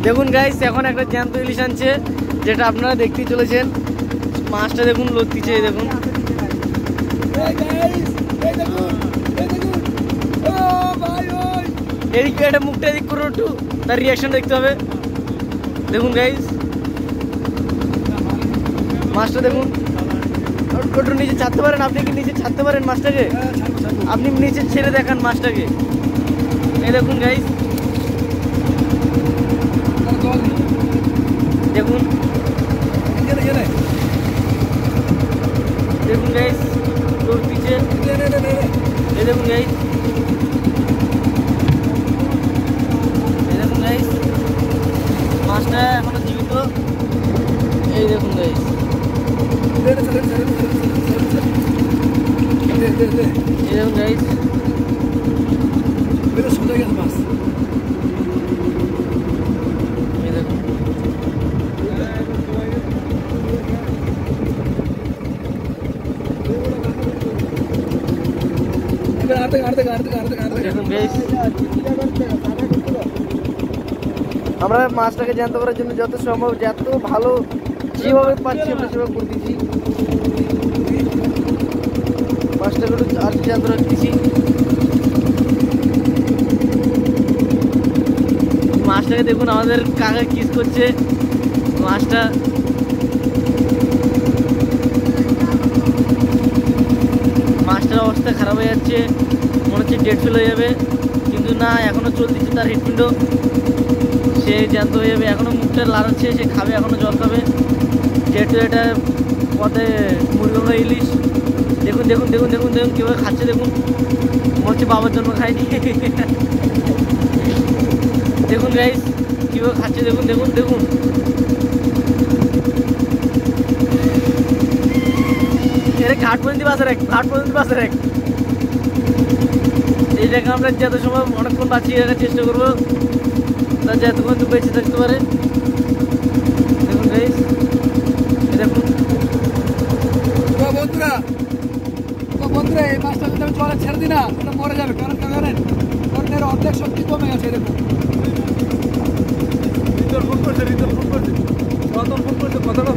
দেখুন গাইস, এখন একটা জ্যান্ত ইলিশ আনছে, যেটা আপনারা দেখতেই চলেছেন। মাছটা দেখুন লড়তিছে, দেখুন। এদিকে একটা মুখটা এদিক করে একটু তার রিয়াকশন দেখতে হবে। দেখুন গাইস, মাছটা দেখুন। একটু নিচে ছাড়তে পারেন? আপনি কি নিচে ছাড়তে পারেন মাছটাকে? আপনি নিচে ছেড়ে দেখান মাছটাকে। এই দেখুন গাইস, দেখুন দেখুন গাইস, লড়তিছে। এই দেখুন গাইস, এই দেখুন গাইস, মাছটা এখনো জীবিত। এই দেখুন গাইস, এই দেখুন গাইস, মাছ। এই দেখুন, আমরা মাছটাকে জ্যান্ত করার জন্য যত সম্ভব, যত ভালো যেভাবে পাচ্ছি আমরা সেভাবে করে দিচ্ছি। মাছটাকে একটু আর জ্যান্ত রাখতেছি। মাছটাকে দেখুন, আমাদের কাকা কিস করছে মাছটা। মাছটার অবস্থা খারাপ হয়ে যাচ্ছে, মনে হচ্ছে ডেড ফেল হয়ে যাবে, কিন্তু না, এখনো চলতেছে তার হৃৎপিণ্ড। সে জ্যান্ত হয়ে যাবে, এখনো মুখটা লাড়াচ্ছে, সে খাবে, এখনো জল খাবে। যেহেতু এটা পথে মুরগা ইলিশ। দেখুন দেখুন দেখুন দেখুন দেখুন কীভাবে খাচ্ছে, দেখুন, মনে হচ্ছে বাবার জন্য খায়নি। দেখুন গাইস, কীভাবে খাচ্ছে, দেখুন দেখুন দেখুন। এর ঘাট পর্যন্ত বাসে রাখ, ঘাট পর্যন্ত বাসে রাখ। এইটাকে আমরা যত সময় অনেকক্ষণ বাঁচিয়ে রাখার চেষ্টা করবো, তা যতক্ষণ বেঁচে থাকতে পারে। দেখুন গাইস, দেখুন বন্ধুরা, বন্ধুরা, এই মাছটা যদি আমি জলে ছেড়ে দিই না, এটা মরে যাবে। কারণ কেন জানেন? কারণ এর অর্ধেক শক্তি কমে গেছে। দেখুন, রিতর ফোন করছে, রিতর ফোন করছে, রতন ফোন করছে, কথাটা